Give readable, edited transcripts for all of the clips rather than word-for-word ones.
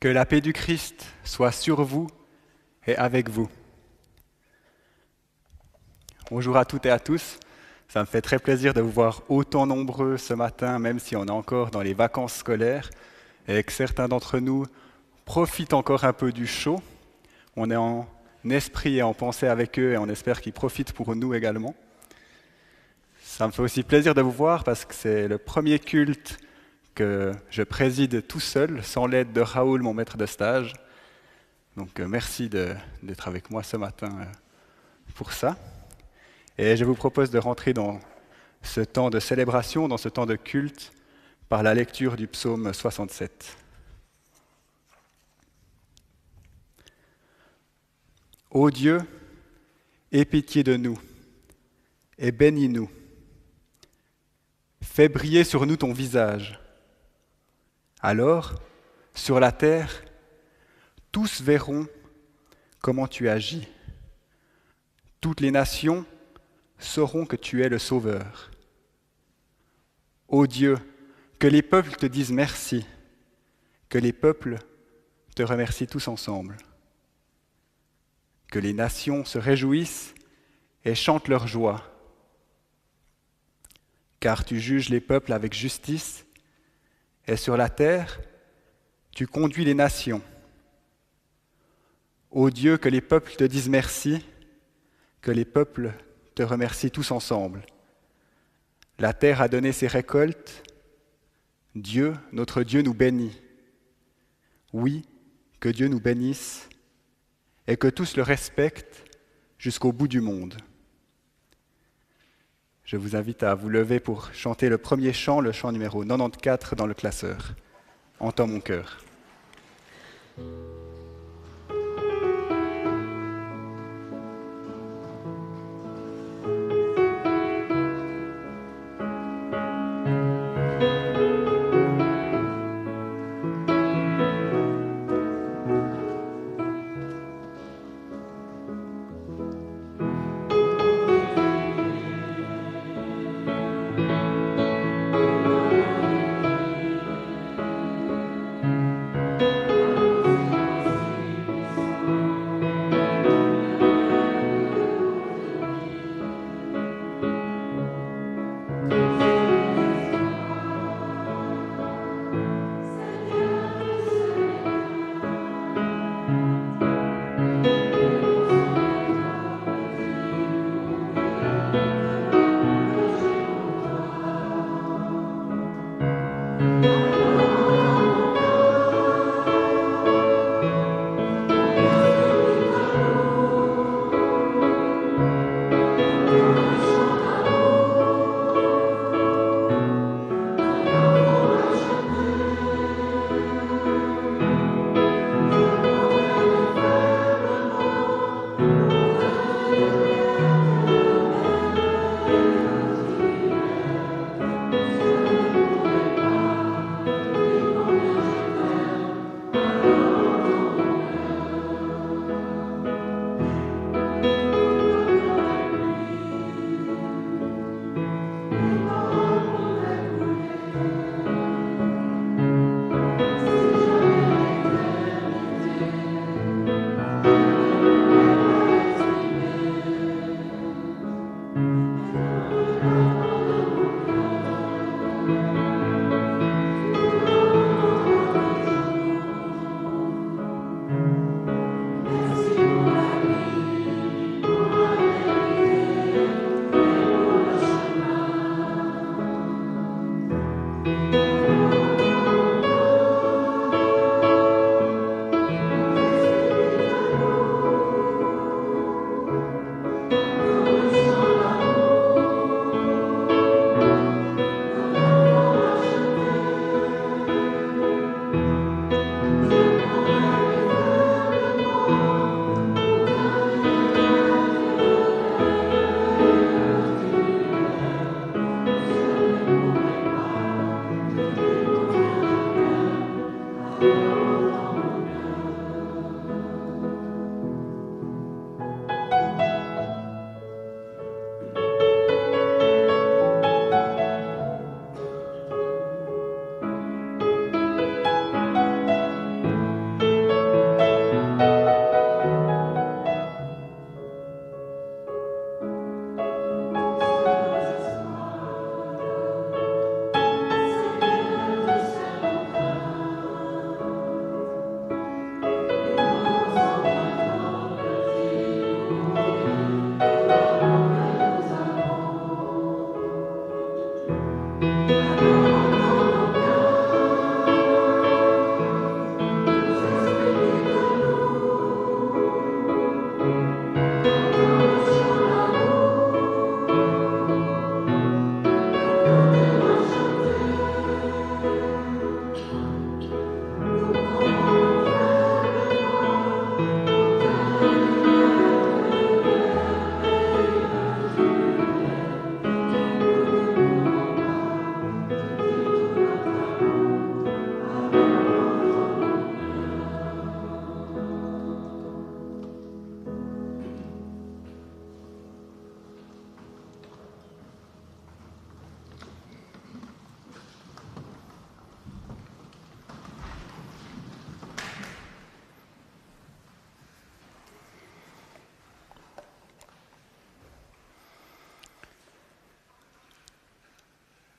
Que la paix du Christ soit sur vous et avec vous. Bonjour à toutes et à tous. Ça me fait très plaisir de vous voir autant nombreux ce matin, même si on est encore dans les vacances scolaires et que certains d'entre nous profitent encore un peu du chaud. On est en esprit et en pensée avec eux et on espère qu'ils profitent pour nous également. Ça me fait aussi plaisir de vous voir parce que c'est le premier culte que je préside tout seul, sans l'aide de Raoul, mon maître de stage. Donc merci d'être avec moi ce matin pour ça. Et je vous propose de rentrer dans ce temps de célébration, dans ce temps de culte, par la lecture du psaume 67. Ô Dieu, aie pitié de nous et bénis-nous. Fais briller sur nous ton visage. Alors, sur la terre, tous verront comment tu agis. Toutes les nations sauront que tu es le Sauveur. Ô Dieu, que les peuples te disent merci, que les peuples te remercient tous ensemble. Que les nations se réjouissent et chantent leur joie. Car tu juges les peuples avec justice, et sur la terre, tu conduis les nations. Ô Dieu, que les peuples te disent merci, que les peuples te remercient tous ensemble. La terre a donné ses récoltes. Dieu, notre Dieu, nous bénit. Oui, que Dieu nous bénisse et que tous le respectent jusqu'au bout du monde. Je vous invite à vous lever pour chanter le premier chant, le chant numéro 94 dans le classeur. Entends mon cœur.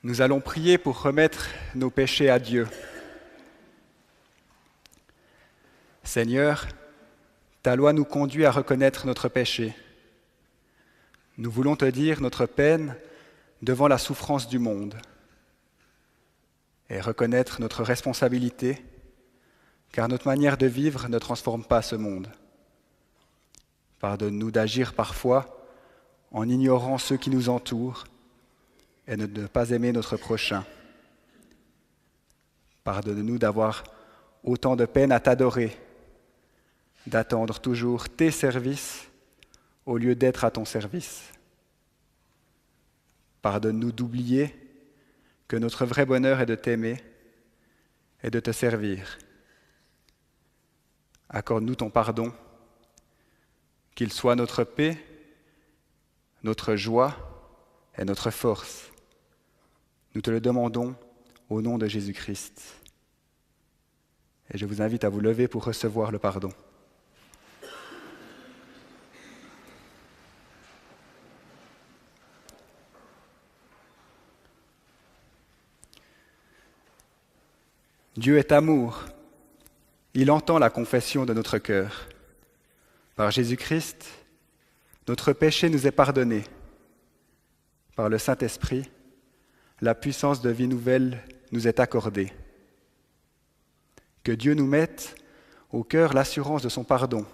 Nous allons prier pour remettre nos péchés à Dieu. Seigneur, ta loi nous conduit à reconnaître notre péché. Nous voulons te dire notre peine devant la souffrance du monde et reconnaître notre responsabilité, car notre manière de vivre ne transforme pas ce monde. Pardonne-nous d'agir parfois en ignorant ceux qui nous entourent et de ne pas aimer notre prochain. Pardonne-nous d'avoir autant de peine à t'adorer, d'attendre toujours tes services au lieu d'être à ton service. Pardonne-nous d'oublier que notre vrai bonheur est de t'aimer et de te servir. Accorde-nous ton pardon, qu'il soit notre paix, notre joie et notre force. Nous te le demandons au nom de Jésus-Christ. Et je vous invite à vous lever pour recevoir le pardon. Dieu est amour. Il entend la confession de notre cœur. Par Jésus-Christ, notre péché nous est pardonné. Par le Saint-Esprit, la puissance de vie nouvelle nous est accordée. Que Dieu nous mette au cœur l'assurance de son pardon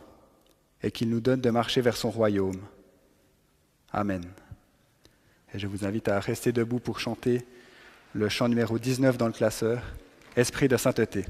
et qu'il nous donne de marcher vers son royaume. Amen. Et je vous invite à rester debout pour chanter le chant numéro 19 dans le classeur, Esprit de sainteté.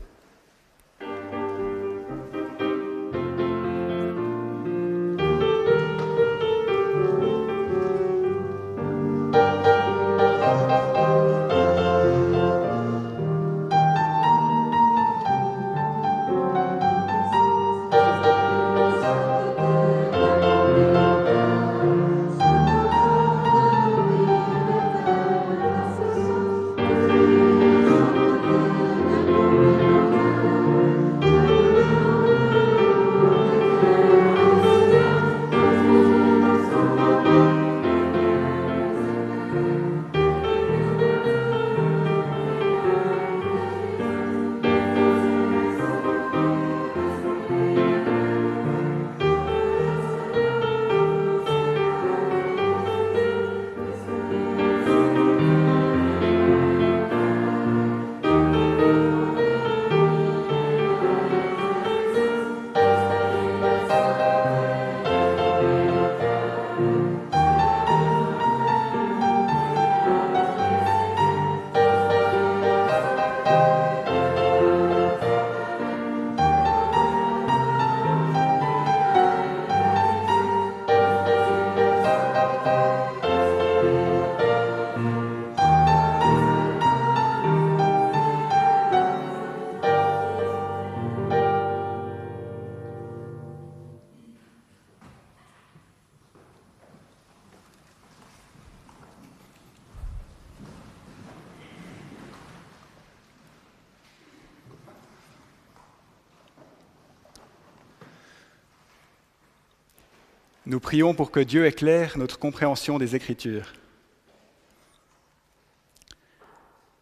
Nous prions pour que Dieu éclaire notre compréhension des Écritures.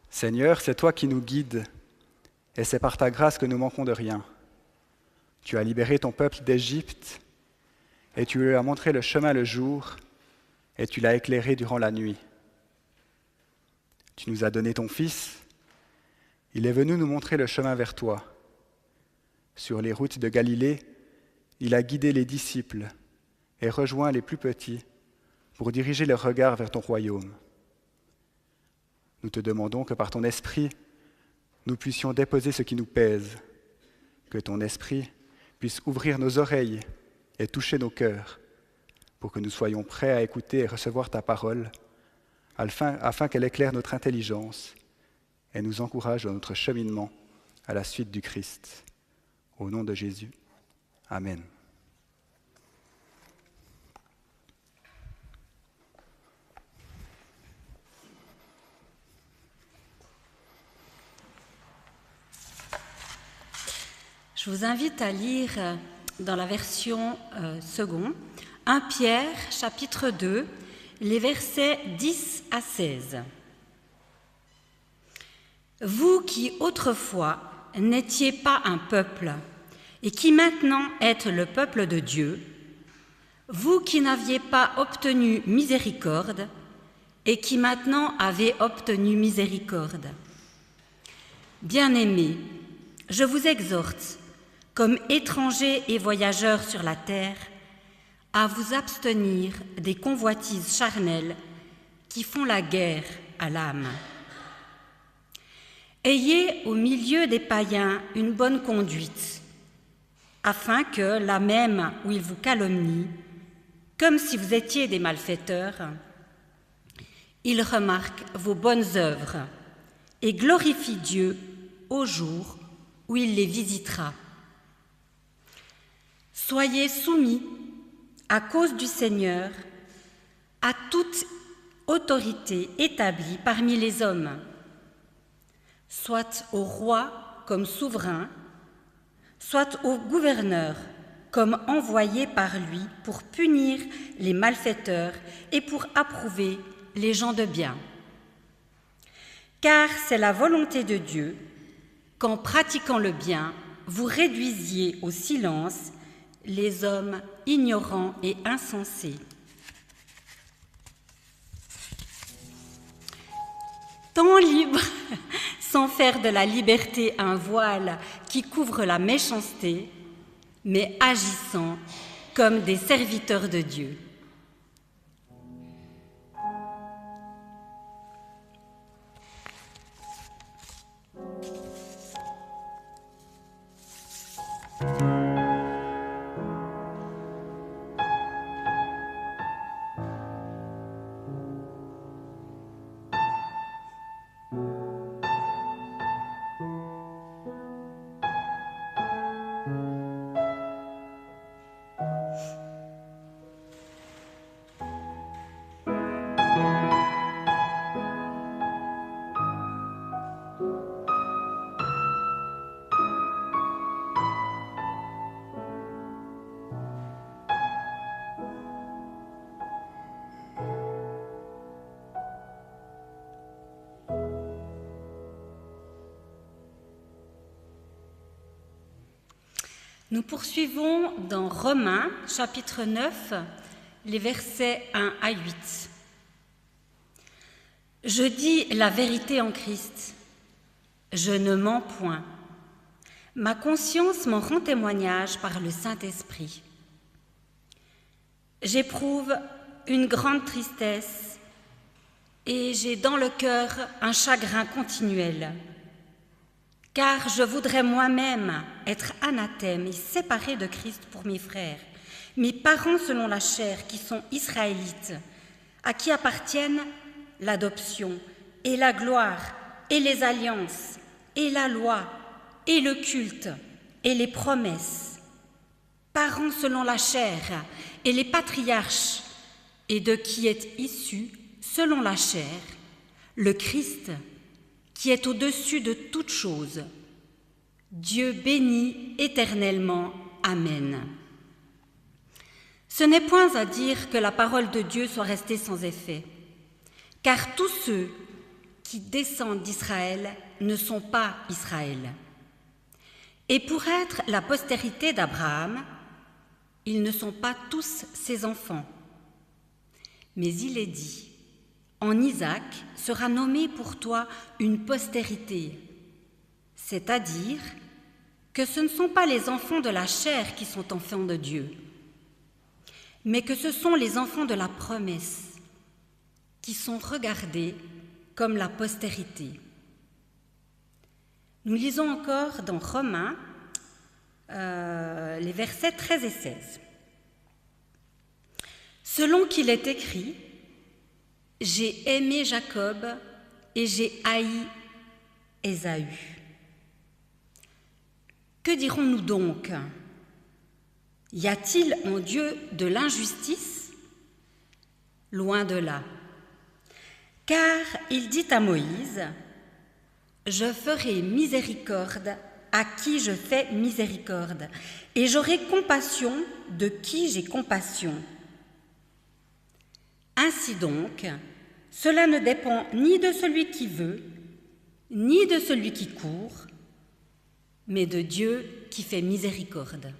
Seigneur, c'est toi qui nous guides, et c'est par ta grâce que nous manquons de rien. Tu as libéré ton peuple d'Égypte, et tu lui as montré le chemin le jour, et tu l'as éclairé durant la nuit. Tu nous as donné ton Fils. Il est venu nous montrer le chemin vers toi. Sur les routes de Galilée, il a guidé les disciples et rejoint les plus petits pour diriger leur regard vers ton royaume. Nous te demandons que par ton esprit, nous puissions déposer ce qui nous pèse, que ton esprit puisse ouvrir nos oreilles et toucher nos cœurs, pour que nous soyons prêts à écouter et recevoir ta parole, afin qu'elle éclaire notre intelligence et nous encourage dans notre cheminement à la suite du Christ. Au nom de Jésus. Amen. Je vous invite à lire dans la version seconde 1 Pierre, chapitre 2, les versets 10 à 16. Vous qui autrefois n'étiez pas un peuple et qui maintenant êtes le peuple de Dieu, vous qui n'aviez pas obtenu miséricorde et qui maintenant avez obtenu miséricorde. Bien-aimés, je vous exhorte, comme étrangers et voyageurs sur la terre, à vous abstenir des convoitises charnelles qui font la guerre à l'âme. Ayez au milieu des païens une bonne conduite, afin que, là même où ils vous calomnient, comme si vous étiez des malfaiteurs, ils remarquent vos bonnes œuvres et glorifient Dieu au jour où il les visitera. Soyez soumis, à cause du Seigneur, à toute autorité établie parmi les hommes, soit au roi comme souverain, soit au gouverneur comme envoyé par lui pour punir les malfaiteurs et pour approuver les gens de bien. Car c'est la volonté de Dieu qu'en pratiquant le bien, vous réduisiez au silence les hommes ignorants et insensés. Tant libres, sans faire de la liberté un voile qui couvre la méchanceté, mais agissant comme des serviteurs de Dieu. Nous poursuivons dans Romains, chapitre 9, les versets 1 à 8. Je dis la vérité en Christ, je ne mens point. Ma conscience m'en rend témoignage par le Saint-Esprit. J'éprouve une grande tristesse et j'ai dans le cœur un chagrin continuel. Car je voudrais moi-même être anathème et séparé de Christ pour mes frères, mes parents selon la chair qui sont israélites, à qui appartiennent l'adoption et la gloire et les alliances et la loi et le culte et les promesses, parents selon la chair et les patriarches, et de qui est issu, selon la chair, le Christ, qui est au-dessus de toutes choses. Dieu béni éternellement. Amen. Ce n'est point à dire que la parole de Dieu soit restée sans effet, car tous ceux qui descendent d'Israël ne sont pas Israël. Et pour être la postérité d'Abraham, ils ne sont pas tous ses enfants. Mais il est dit, En Isaac sera nommée pour toi une postérité, c'est-à-dire que ce ne sont pas les enfants de la chair qui sont enfants de Dieu, mais que ce sont les enfants de la promesse qui sont regardés comme la postérité. Nous lisons encore dans Romains les versets 13 et 16. Selon qu'il est écrit, « J'ai aimé Jacob et j'ai haï Ésaü ». Que dirons-nous donc? Y a-t-il en Dieu de l'injustice? Loin de là. Car il dit à Moïse, « Je ferai miséricorde à qui je fais miséricorde, et j'aurai compassion de qui j'ai compassion. » Ainsi donc, cela ne dépend ni de celui qui veut, ni de celui qui court, mais de Dieu qui fait miséricorde.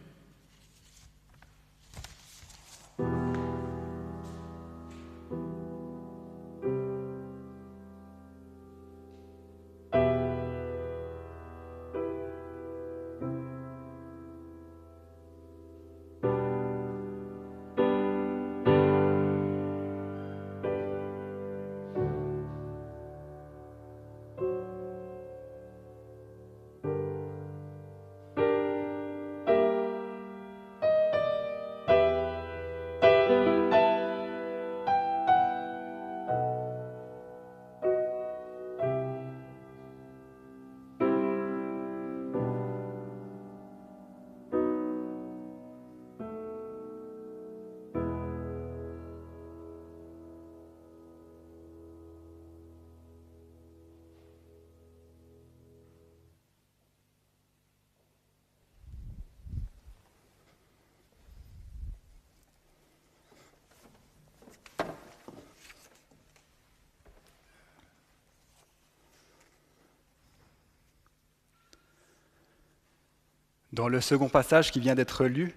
Dans le second passage qui vient d'être lu,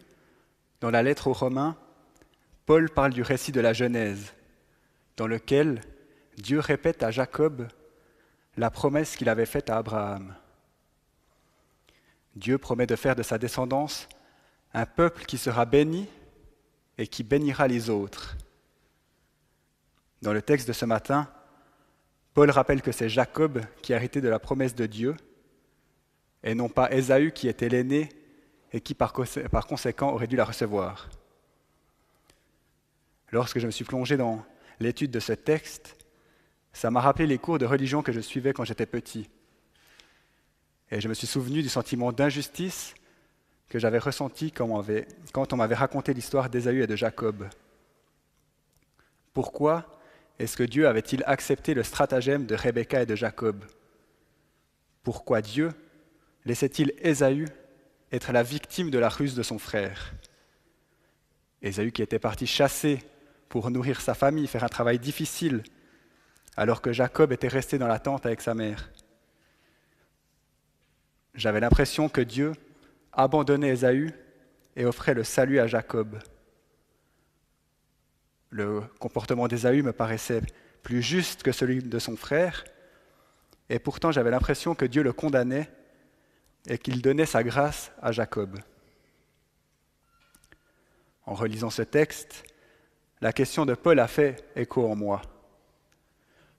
dans la lettre aux Romains, Paul parle du récit de la Genèse, dans lequel Dieu répète à Jacob la promesse qu'il avait faite à Abraham. Dieu promet de faire de sa descendance un peuple qui sera béni et qui bénira les autres. Dans le texte de ce matin, Paul rappelle que c'est Jacob qui a hérité de la promesse de Dieu, et non pas Ésaü qui était l'aîné et qui par conséquent aurait dû la recevoir. Lorsque je me suis plongé dans l'étude de ce texte, ça m'a rappelé les cours de religion que je suivais quand j'étais petit. Et je me suis souvenu du sentiment d'injustice que j'avais ressenti quand on m'avait raconté l'histoire d'Ésaü et de Jacob. Pourquoi est-ce que Dieu avait-il accepté le stratagème de Rebecca et de Jacob? Pourquoi Dieu laissait-il Ésaü être la victime de la ruse de son frère? Ésaü qui était parti chasser pour nourrir sa famille, faire un travail difficile, alors que Jacob était resté dans la tente avec sa mère. J'avais l'impression que Dieu abandonnait Ésaü et offrait le salut à Jacob. Le comportement d'Ésaü me paraissait plus juste que celui de son frère, et pourtant j'avais l'impression que Dieu le condamnait et qu'il donnait sa grâce à Jacob. En relisant ce texte, la question de Paul a fait écho en moi.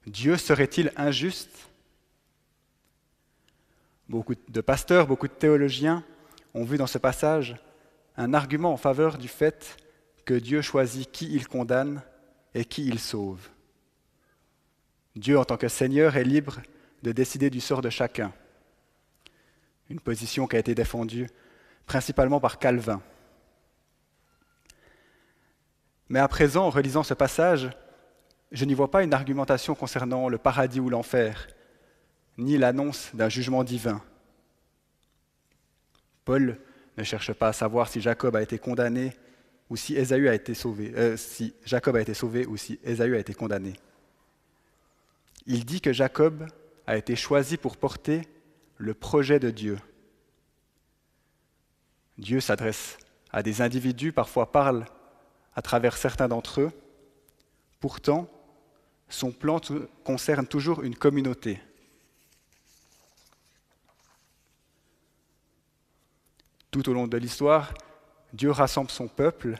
Dieu serait-il injuste? Beaucoup de pasteurs, beaucoup de théologiens ont vu dans ce passage un argument en faveur du fait que Dieu choisit qui il condamne et qui il sauve. Dieu, en tant que Seigneur, est libre de décider du sort de chacun. Une position qui a été défendue principalement par Calvin. Mais à présent, en relisant ce passage, je n'y vois pas une argumentation concernant le paradis ou l'enfer, ni l'annonce d'un jugement divin. Paul ne cherche pas à savoir si Jacob a été condamné ou si Ésaü a été sauvé, si Jacob a été sauvé ou si Ésaü a été condamné. Il dit que Jacob a été choisi pour porter le projet de Dieu. Dieu s'adresse à des individus, parfois parle à travers certains d'entre eux. Pourtant, son plan concerne toujours une communauté. Tout au long de l'histoire, Dieu rassemble son peuple,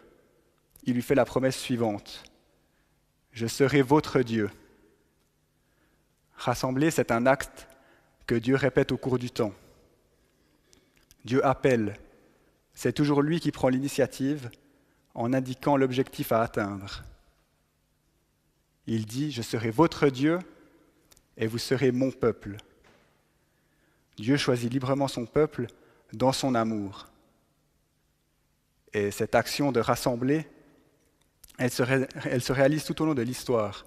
il lui fait la promesse suivante. Je serai votre Dieu. Rassembler, c'est un acte que Dieu répète au cours du temps. Dieu appelle, c'est toujours lui qui prend l'initiative en indiquant l'objectif à atteindre. Il dit, je serai votre Dieu et vous serez mon peuple. Dieu choisit librement son peuple dans son amour. Et cette action de rassembler, elle se réalise tout au long de l'histoire.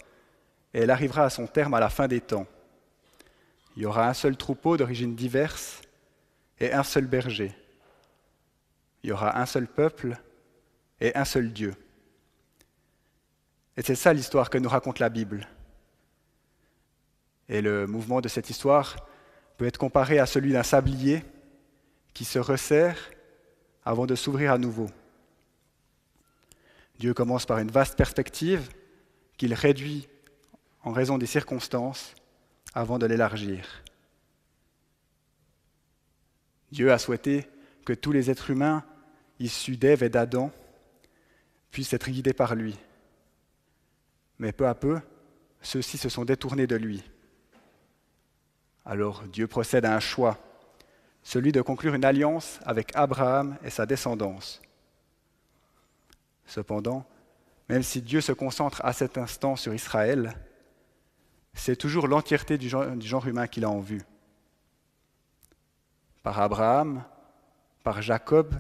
Et elle arrivera à son terme à la fin des temps. Il y aura un seul troupeau d'origines diverses et un seul berger. Il y aura un seul peuple et un seul Dieu. Et c'est ça l'histoire que nous raconte la Bible. Et le mouvement de cette histoire peut être comparé à celui d'un sablier qui se resserre avant de s'ouvrir à nouveau. Dieu commence par une vaste perspective qu'il réduit en raison des circonstances avant de l'élargir. Dieu a souhaité que tous les êtres humains issus d'Ève et d'Adam puissent être guidés par lui. Mais peu à peu, ceux-ci se sont détournés de lui. Alors Dieu procède à un choix, celui de conclure une alliance avec Abraham et sa descendance. Cependant, même si Dieu se concentre à cet instant sur Israël, c'est toujours l'entièreté du genre humain qu'il a en vue. Par Abraham, par Jacob,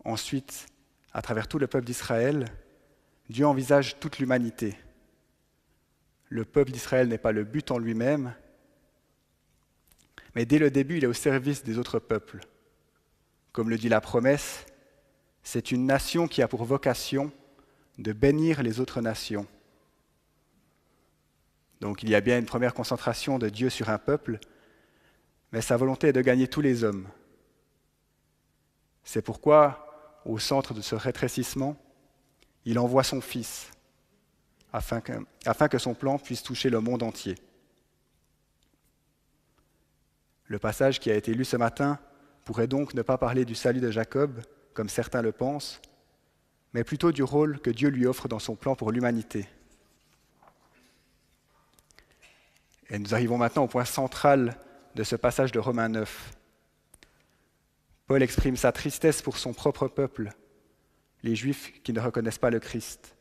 ensuite, à travers tout le peuple d'Israël, Dieu envisage toute l'humanité. Le peuple d'Israël n'est pas le but en lui-même, mais dès le début, il est au service des autres peuples. Comme le dit la promesse, c'est une nation qui a pour vocation de bénir les autres nations. Donc il y a bien une première concentration de Dieu sur un peuple, mais sa volonté est de gagner tous les hommes. C'est pourquoi, au centre de ce rétrécissement, il envoie son Fils, afin que son plan puisse toucher le monde entier. Le passage qui a été lu ce matin pourrait donc ne pas parler du salut de Jacob, comme certains le pensent, mais plutôt du rôle que Dieu lui offre dans son plan pour l'humanité. Et nous arrivons maintenant au point central de ce passage de Romains 9. Paul exprime sa tristesse pour son propre peuple, les Juifs qui ne reconnaissent pas le Christ.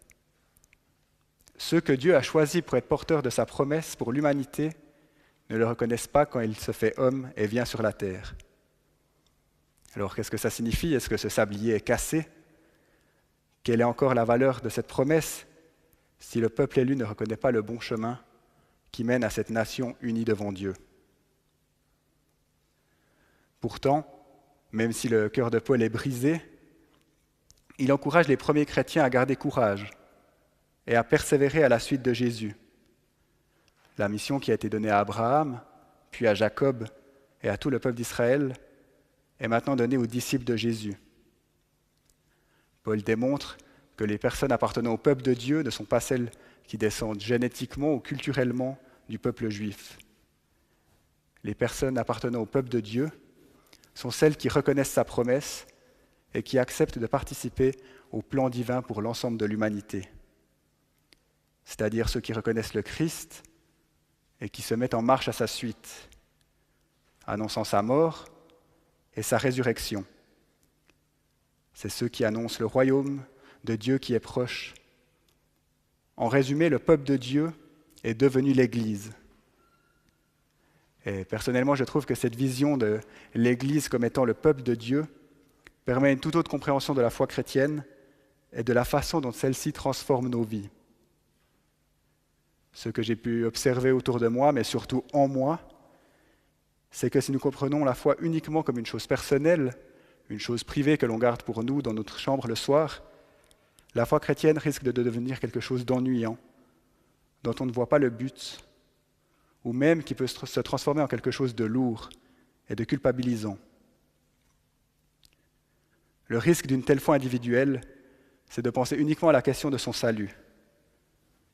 Ceux que Dieu a choisis pour être porteurs de sa promesse pour l'humanité ne le reconnaissent pas quand il se fait homme et vient sur la terre. Alors qu'est-ce que ça signifie? Est-ce que ce sablier est cassé? Quelle est encore la valeur de cette promesse si le peuple élu ne reconnaît pas le bon chemin qui mène à cette nation unie devant Dieu? Pourtant, même si le cœur de Paul est brisé, il encourage les premiers chrétiens à garder courage et à persévérer à la suite de Jésus. La mission qui a été donnée à Abraham, puis à Jacob et à tout le peuple d'Israël est maintenant donnée aux disciples de Jésus. Paul démontre que les personnes appartenant au peuple de Dieu ne sont pas celles qui descendent génétiquement ou culturellement du peuple juif. Les personnes appartenant au peuple de Dieu sont celles qui reconnaissent sa promesse et qui acceptent de participer au plan divin pour l'ensemble de l'humanité. C'est-à-dire ceux qui reconnaissent le Christ et qui se mettent en marche à sa suite, annonçant sa mort et sa résurrection. C'est ceux qui annoncent le royaume de Dieu qui est proche. En résumé, le peuple de Dieu est devenu l'Église. Et personnellement, je trouve que cette vision de l'Église comme étant le peuple de Dieu permet une toute autre compréhension de la foi chrétienne et de la façon dont celle-ci transforme nos vies. Ce que j'ai pu observer autour de moi, mais surtout en moi, c'est que si nous comprenons la foi uniquement comme une chose personnelle, une chose privée que l'on garde pour nous dans notre chambre le soir, la foi chrétienne risque de devenir quelque chose d'ennuyant, dont on ne voit pas le but, ou même qui peut se transformer en quelque chose de lourd et de culpabilisant. Le risque d'une telle foi individuelle, c'est de penser uniquement à la question de son salut.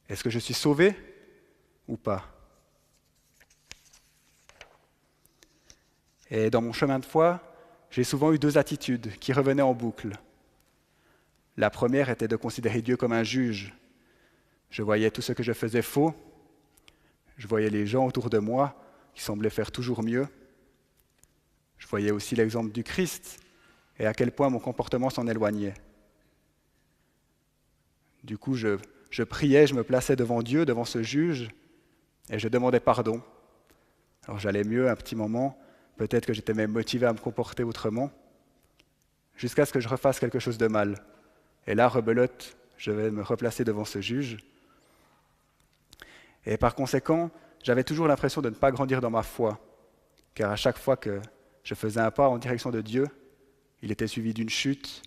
Est-ce que je suis sauvé ou pas? Et dans mon chemin de foi, j'ai souvent eu deux attitudes qui revenaient en boucle. La première était de considérer Dieu comme un juge. Je voyais tout ce que je faisais faux, je voyais les gens autour de moi qui semblaient faire toujours mieux. Je voyais aussi l'exemple du Christ et à quel point mon comportement s'en éloignait. Du coup, je priais, je me plaçais devant Dieu, devant ce juge, et je demandais pardon. Alors j'allais mieux un petit moment, peut-être que j'étais même motivé à me comporter autrement, jusqu'à ce que je refasse quelque chose de mal. Et là, rebelote, je vais me replacer devant ce juge. Et par conséquent, j'avais toujours l'impression de ne pas grandir dans ma foi, car à chaque fois que je faisais un pas en direction de Dieu, il était suivi d'une chute,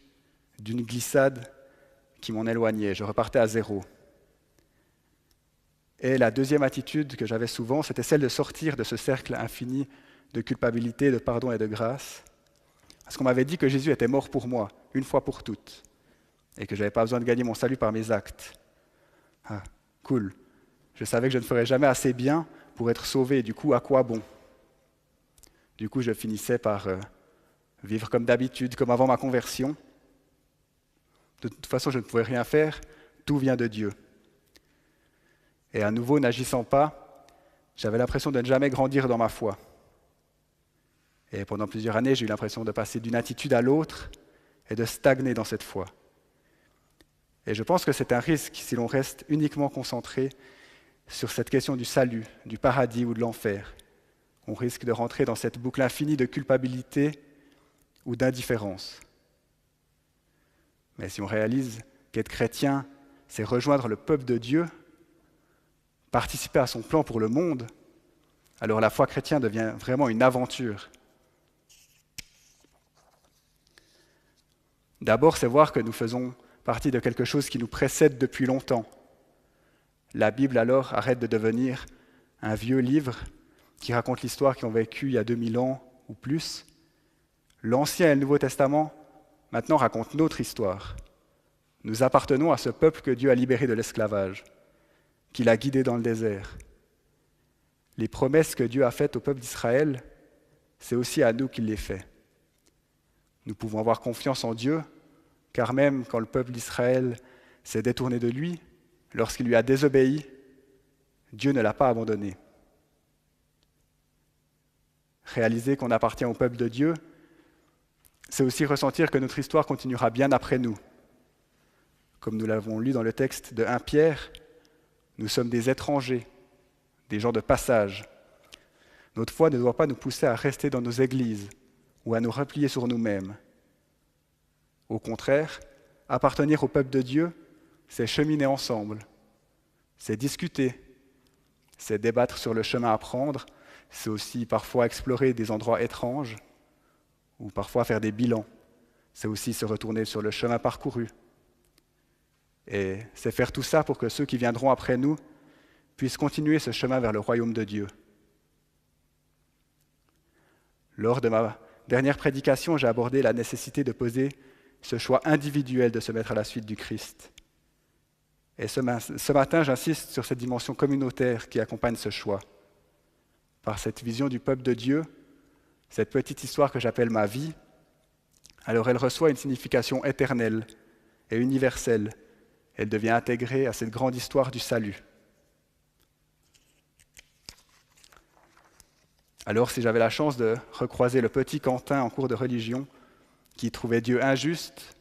d'une glissade qui m'en éloignait. Je repartais à zéro. Et la deuxième attitude que j'avais souvent, c'était celle de sortir de ce cercle infini de culpabilité, de pardon et de grâce. Parce qu'on m'avait dit que Jésus était mort pour moi, une fois pour toutes, et que je n'avais pas besoin de gagner mon salut par mes actes. Ah, cool. Je savais que je ne ferais jamais assez bien pour être sauvé, du coup, à quoi bon? Du coup, je finissais par vivre comme d'habitude, comme avant ma conversion. De toute façon, je ne pouvais rien faire, tout vient de Dieu. Et à nouveau, n'agissant pas, j'avais l'impression de ne jamais grandir dans ma foi. Et pendant plusieurs années, j'ai eu l'impression de passer d'une attitude à l'autre et de stagner dans cette foi. Et je pense que c'est un risque si l'on reste uniquement concentré sur cette question du salut, du paradis ou de l'enfer. On risque de rentrer dans cette boucle infinie de culpabilité ou d'indifférence. Mais si on réalise qu'être chrétien, c'est rejoindre le peuple de Dieu, participer à son plan pour le monde, alors la foi chrétienne devient vraiment une aventure. D'abord, c'est voir que nous faisons partie de quelque chose qui nous précède depuis longtemps. La Bible, alors, arrête de devenir un vieux livre qui raconte l'histoire qui ont vécu il y a 2000 ans ou plus. L'Ancien et le Nouveau Testament, maintenant, racontent notre histoire. Nous appartenons à ce peuple que Dieu a libéré de l'esclavage, qu'il a guidé dans le désert. Les promesses que Dieu a faites au peuple d'Israël, c'est aussi à nous qu'il les fait. Nous pouvons avoir confiance en Dieu, car même quand le peuple d'Israël s'est détourné de lui, lorsqu'il lui a désobéi, Dieu ne l'a pas abandonné. Réaliser qu'on appartient au peuple de Dieu, c'est aussi ressentir que notre histoire continuera bien après nous. Comme nous l'avons lu dans le texte de 1 Pierre, nous sommes des étrangers, des gens de passage. Notre foi ne doit pas nous pousser à rester dans nos églises ou à nous replier sur nous-mêmes. Au contraire, appartenir au peuple de Dieu, c'est cheminer ensemble, c'est discuter, c'est débattre sur le chemin à prendre, c'est aussi parfois explorer des endroits étranges ou parfois faire des bilans, c'est aussi se retourner sur le chemin parcouru. Et c'est faire tout ça pour que ceux qui viendront après nous puissent continuer ce chemin vers le royaume de Dieu. Lors de ma dernière prédication, j'ai abordé la nécessité de poser ce choix individuel de se mettre à la suite du Christ. Et ce matin, j'insiste sur cette dimension communautaire qui accompagne ce choix. Par cette vision du peuple de Dieu, cette petite histoire que j'appelle ma vie, alors elle reçoit une signification éternelle et universelle. Elle devient intégrée à cette grande histoire du salut. Alors, si j'avais la chance de recroiser le petit Quentin en cours de religion, qui trouvait Dieu injuste,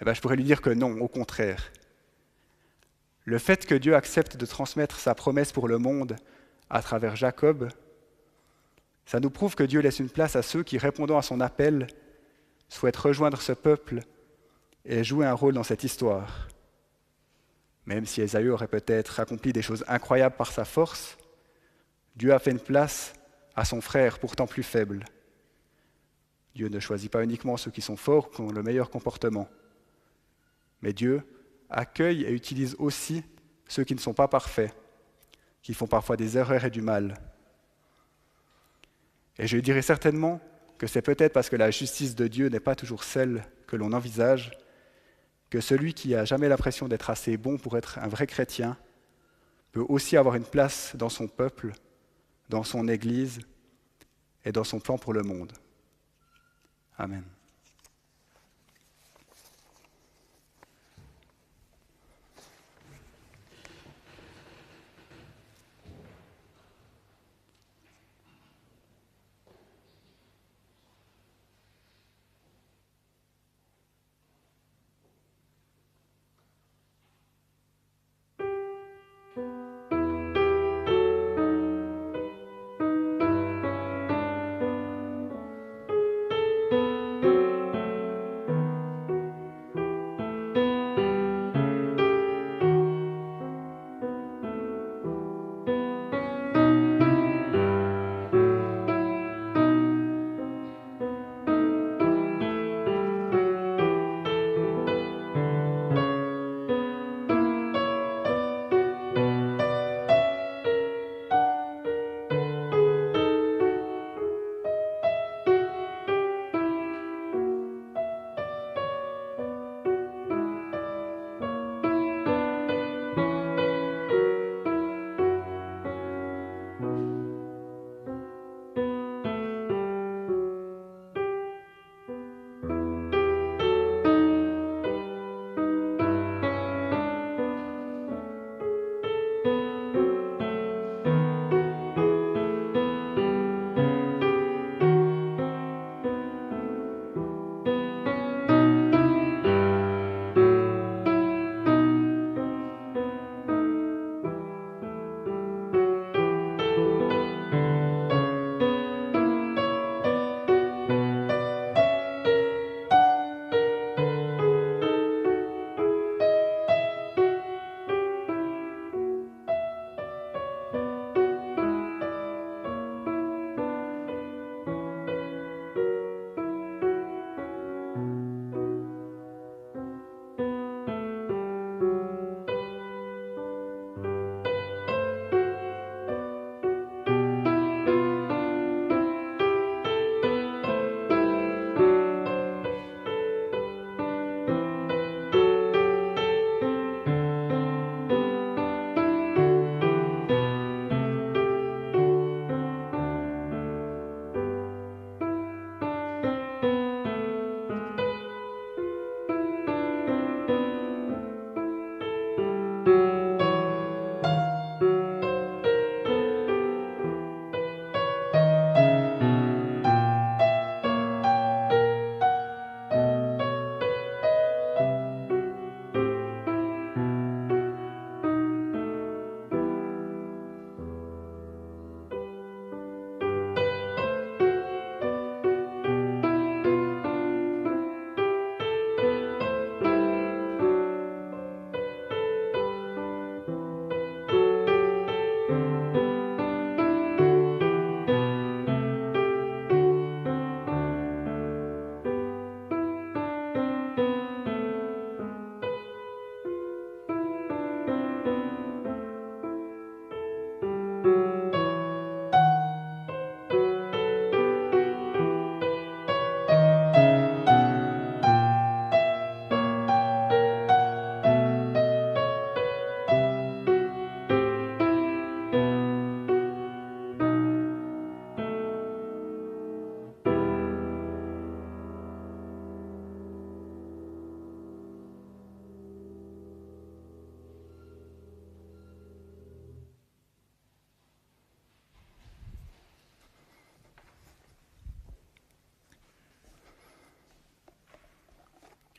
je pourrais lui dire que non, au contraire. Le fait que Dieu accepte de transmettre sa promesse pour le monde à travers Jacob, ça nous prouve que Dieu laisse une place à ceux qui, répondant à son appel, souhaitent rejoindre ce peuple et jouer un rôle dans cette histoire. Même si Ésaü aurait peut-être accompli des choses incroyables par sa force, Dieu a fait une place à son frère, pourtant plus faible. Dieu ne choisit pas uniquement ceux qui sont forts, qui ont le meilleur comportement. Mais Dieu accueille et utilise aussi ceux qui ne sont pas parfaits, qui font parfois des erreurs et du mal. Et je dirais certainement que c'est peut-être parce que la justice de Dieu n'est pas toujours celle que l'on envisage, que celui qui n'a jamais l'impression d'être assez bon pour être un vrai chrétien peut aussi avoir une place dans son peuple, dans son Église et dans son plan pour le monde. Amen.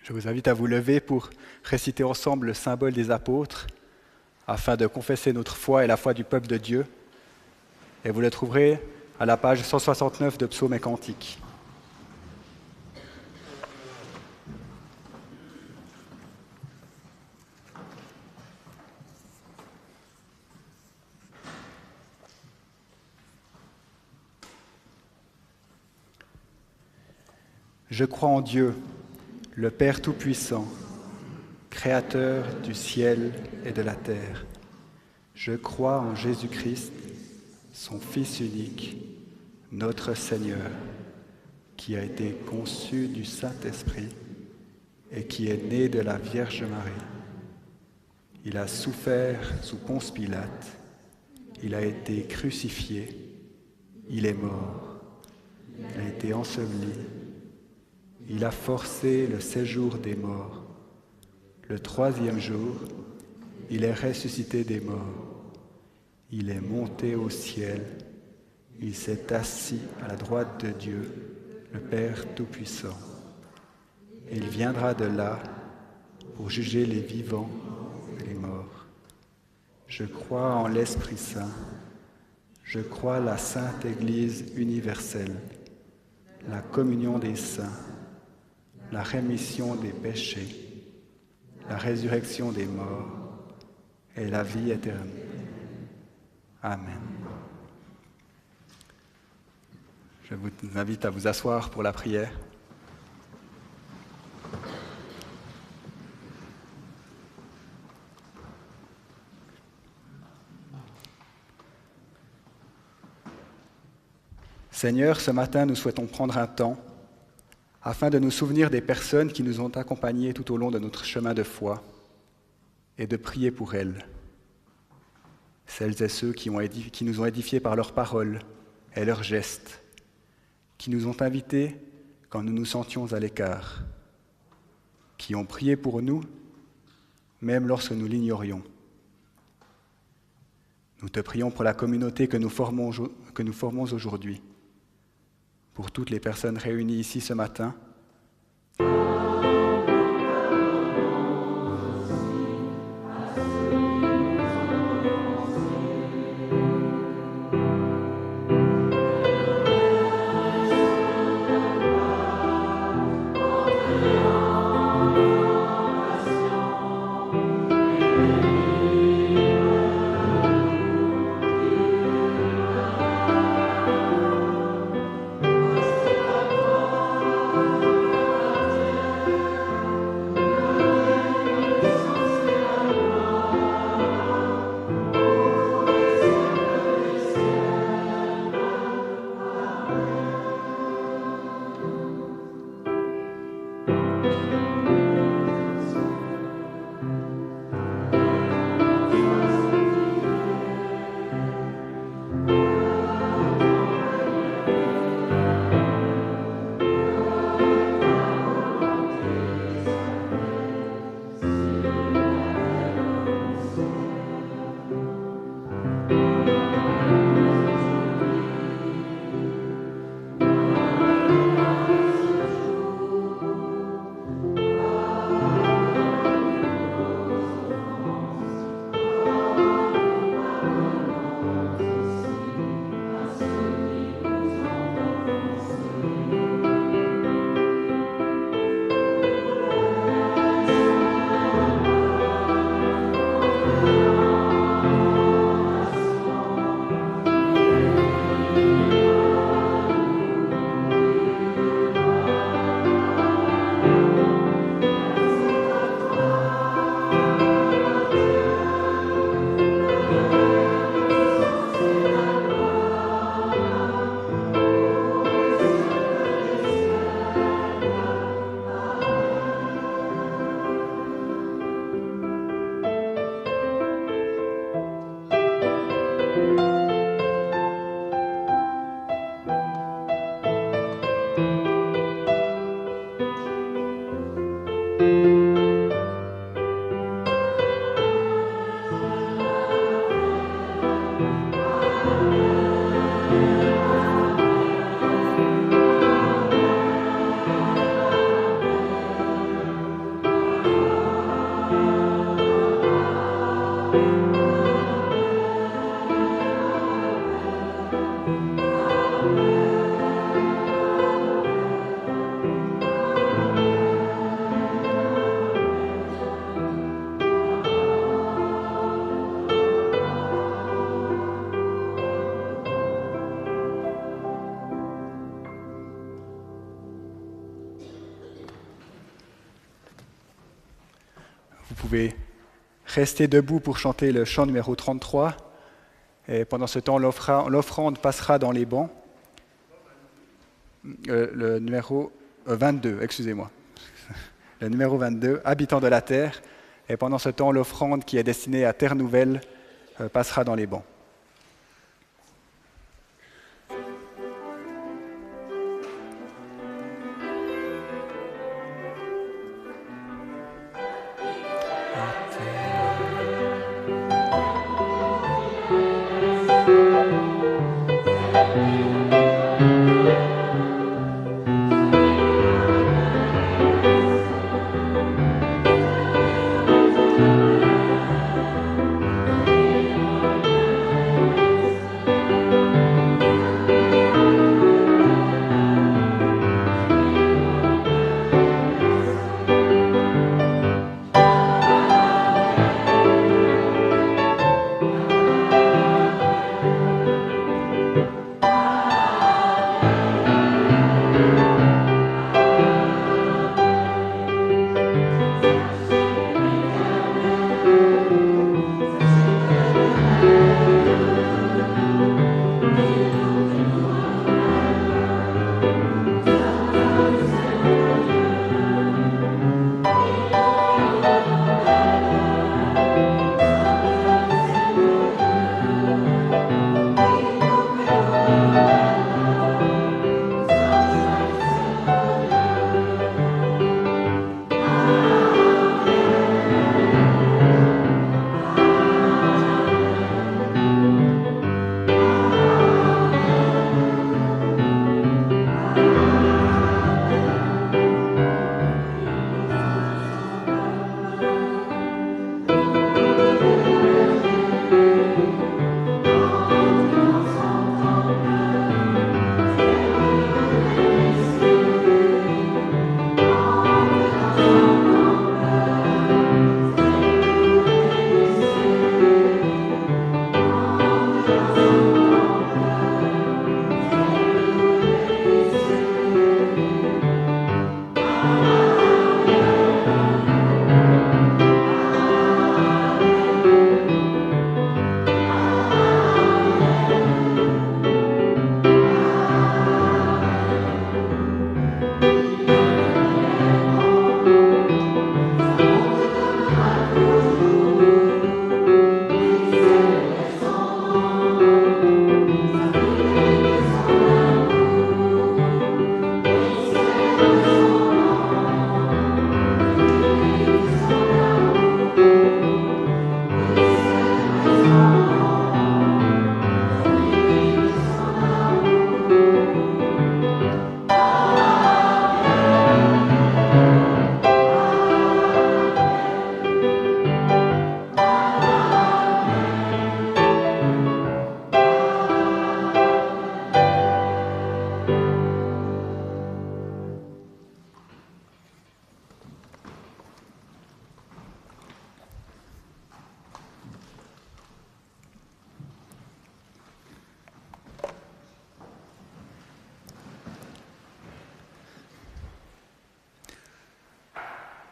Je vous invite à vous lever pour réciter ensemble le symbole des apôtres, afin de confesser notre foi et la foi du peuple de Dieu. Et vous le trouverez à la page 169 de Psaumes et Cantiques. Je crois en Dieu, le Père Tout-Puissant, Créateur du ciel et de la terre. Je crois en Jésus-Christ, son Fils unique, notre Seigneur, qui a été conçu du Saint-Esprit et qui est né de la Vierge Marie. Il a souffert sous Ponce Pilate. Il a été crucifié. Il est mort. Il a été enseveli. Il a forcé le séjour des morts. Le 3e jour, il est ressuscité des morts. Il est monté au ciel. Il s'est assis à la droite de Dieu, le Père Tout-Puissant. Et il viendra de là pour juger les vivants et les morts. Je crois en l'Esprit Saint. Je crois à la Sainte Église universelle, la communion des saints, la rémission des péchés, la résurrection des morts et la vie éternelle. Amen. Je vous invite à vous asseoir pour la prière. Seigneur, ce matin, nous souhaitons prendre un temps afin de nous souvenir des personnes qui nous ont accompagnés tout au long de notre chemin de foi et de prier pour elles. Celles et ceux qui nous ont édifiés par leurs paroles et leurs gestes, qui nous ont invités quand nous nous sentions à l'écart, qui ont prié pour nous, même lorsque nous l'ignorions. Nous te prions pour la communauté que nous formons aujourd'hui, pour toutes les personnes réunies ici ce matin. Vous pouvez rester debout pour chanter le chant numéro 33. Et pendant ce temps, l'offrande passera dans les bancs. Le numéro 22, excusez-moi. Le numéro 22, Habitants de la terre. Et pendant ce temps, l'offrande qui est destinée à Terre Nouvelle passera dans les bancs.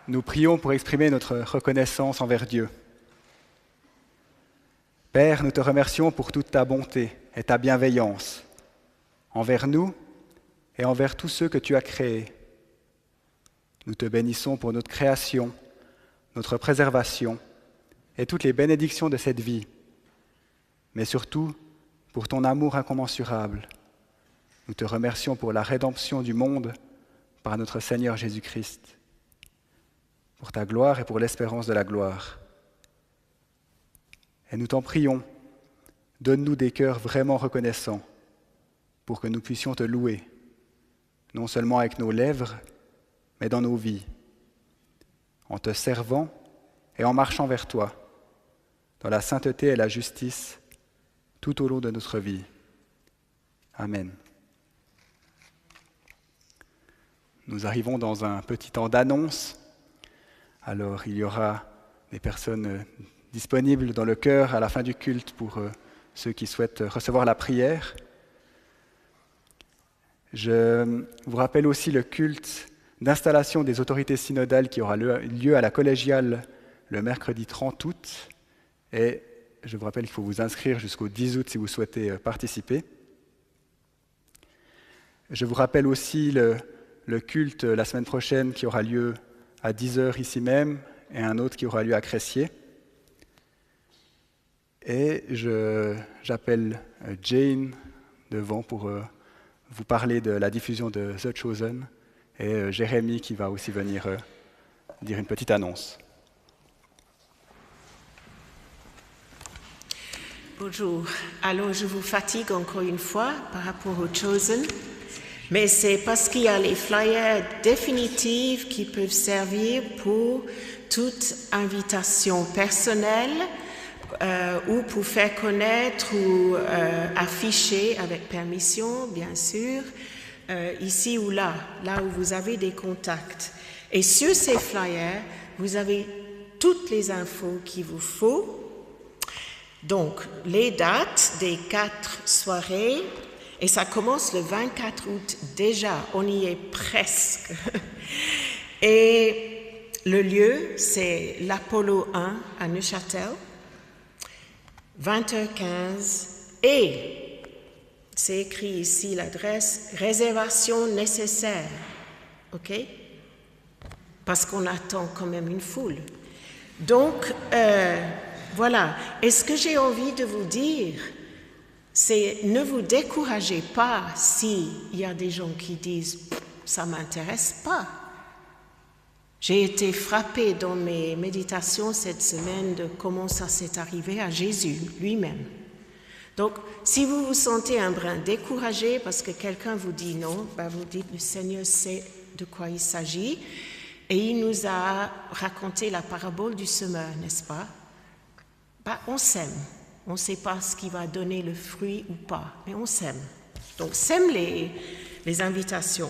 Nous prions pour exprimer notre reconnaissance envers Dieu. Père, nous te remercions pour toute ta bonté et ta bienveillance envers nous et envers tous ceux que tu as créés. Nous te bénissons pour notre création, notre préservation et toutes les bénédictions de cette vie, mais surtout pour ton amour incommensurable. Nous te remercions pour la rédemption du monde par notre Seigneur Jésus-Christ, pour ta gloire et pour l'espérance de la gloire. Et nous t'en prions, donne-nous des cœurs vraiment reconnaissants pour que nous puissions te louer, non seulement avec nos lèvres, mais dans nos vies, en te servant et en marchant vers toi, dans la sainteté et la justice, tout au long de notre vie. Amen. Nous arrivons dans un petit temps d'annonce. Alors, il y aura des personnes disponibles dans le chœur à la fin du culte pour ceux qui souhaitent recevoir la prière. Je vous rappelle aussi le culte d'installation des autorités synodales qui aura lieu à la collégiale le mercredi 30 août. Et je vous rappelle qu'il faut vous inscrire jusqu'au 10 août si vous souhaitez participer. Je vous rappelle aussi le culte la semaine prochaine qui aura lieu à 10h ici même, et un autre qui aura lieu à Cressier. Et j'appelle Jane devant pour vous parler de la diffusion de The Chosen, et Jérémy qui va aussi venir dire une petite annonce. Bonjour. Alors, je vous fatigue encore une fois par rapport au Chosen, mais c'est parce qu'il y a les flyers définitifs qui peuvent servir pour toute invitation personnelle ou pour faire connaître ou afficher avec permission, bien sûr, ici ou là où vous avez des contacts. Et sur ces flyers, vous avez toutes les infos qu'il vous faut. Donc, les dates des 4 soirées, et ça commence le 24 août déjà, on y est presque. Et le lieu, c'est l'Apollo 1 à Neuchâtel, 20h15, et c'est écrit ici l'adresse, réservation nécessaire, ok? Parce qu'on attend quand même une foule. Donc, voilà. Et ce que j'ai envie de vous dire, c'est ne vous découragez pas s'il y a des gens qui disent « ça ne m'intéresse pas ». J'ai été frappée dans mes méditations cette semaine de comment ça s'est arrivé à Jésus lui-même. Donc, si vous vous sentez un brin découragé parce que quelqu'un vous dit non, ben vous dites « le Seigneur sait de quoi il s'agit ». Et il nous a raconté la parabole du semeur, n'est-ce pas? On sème. On ne sait pas ce qui va donner le fruit ou pas, mais on sème. Donc, sème les invitations.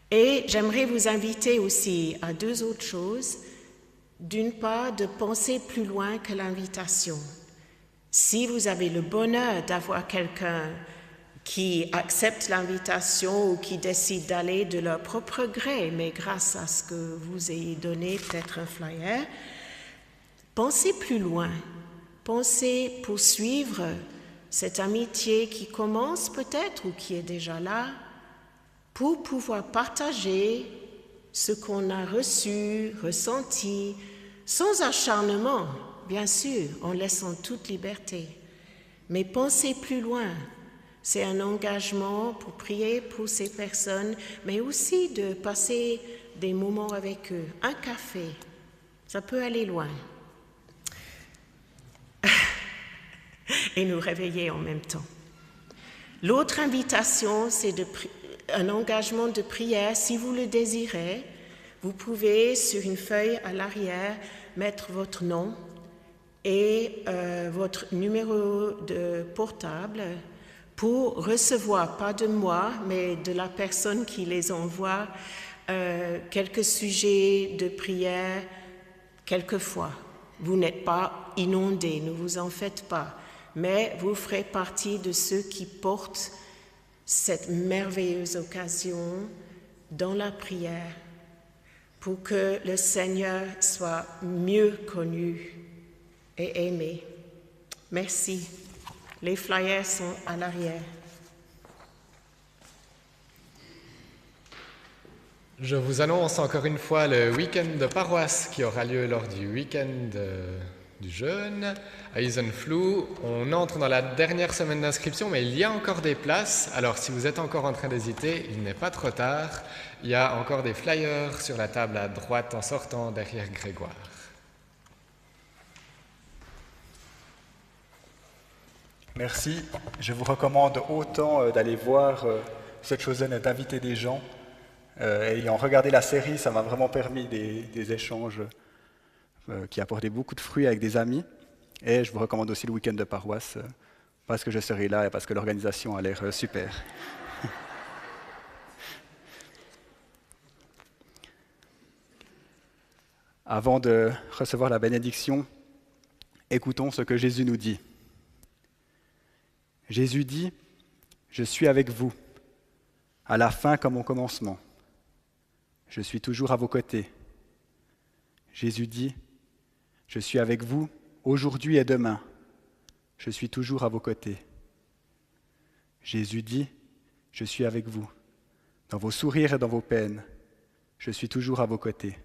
Et j'aimerais vous inviter aussi à 2 autres choses. D'une part, de penser plus loin que l'invitation. Si vous avez le bonheur d'avoir quelqu'un qui accepte l'invitation ou qui décide d'aller de leur propre gré, mais grâce à ce que vous ayez donné, peut-être un flyer, pensez plus loin. Pensez poursuivre cette amitié qui commence peut-être ou qui est déjà là pour pouvoir partager ce qu'on a reçu, ressenti, sans acharnement, bien sûr, en laissant toute liberté. Mais pensez plus loin. C'est un engagement pour prier pour ces personnes, mais aussi de passer des moments avec eux. Un café, ça peut aller loin. Et nous réveiller en même temps. L'autre invitation, c'est un engagement de prière. Si vous le désirez, vous pouvez, sur une feuille à l'arrière, mettre votre nom et votre numéro de portable pour recevoir, pas de moi, mais de la personne qui les envoie, quelques sujets de prière, quelquefois. Vous n'êtes pas inondés, ne vous en faites pas, mais vous ferez partie de ceux qui portent cette merveilleuse occasion dans la prière pour que le Seigneur soit mieux connu et aimé. Merci. Les flyers sont à l'arrière. Je vous annonce encore une fois le week-end de paroisse qui aura lieu lors du week-end du jeûne à Isenflou. On entre dans la dernière semaine d'inscription, mais il y a encore des places. Alors si vous êtes encore en train d'hésiter, il n'est pas trop tard. Il y a encore des flyers sur la table à droite en sortant derrière Grégoire. Merci. Je vous recommande autant d'aller voir cette chose et d'inviter des gens. Ayant regardé la série, ça m'a vraiment permis des échanges qui apportaient beaucoup de fruits avec des amis. Et je vous recommande aussi le week-end de paroisse parce que je serai là et parce que l'organisation a l'air super. Avant de recevoir la bénédiction, écoutons ce que Jésus nous dit. Jésus dit « Je suis avec vous, à la fin comme au commencement. Je suis toujours à vos côtés. » Jésus dit « Je suis avec vous aujourd'hui et demain. Je suis toujours à vos côtés. » Jésus dit « Je suis avec vous, dans vos sourires et dans vos peines. Je suis toujours à vos côtés. »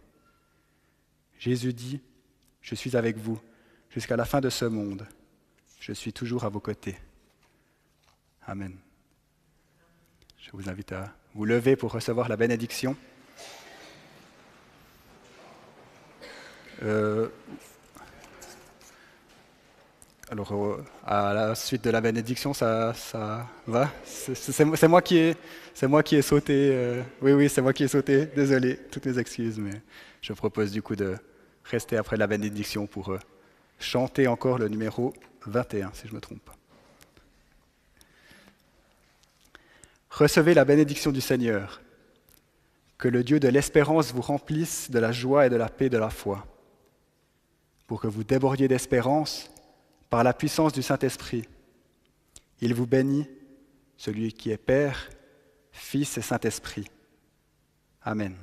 Jésus dit, « Je suis avec vous jusqu'à la fin de ce monde. Je suis toujours à vos côtés. » Amen. Je vous invite à vous lever pour recevoir la bénédiction. Alors, à la suite de la bénédiction, ça va? C'est moi qui ai sauté. Oui, c'est moi qui ai sauté. Désolé, toutes mes excuses, mais je propose du coup de rester après la bénédiction pour chanter encore le numéro 21, si je ne me trompe pas. Recevez la bénédiction du Seigneur. Que le Dieu de l'espérance vous remplisse de la joie et de la paix de la foi, pour que vous débordiez d'espérance par la puissance du Saint-Esprit. Il vous bénit, celui qui est Père, Fils et Saint-Esprit. Amen.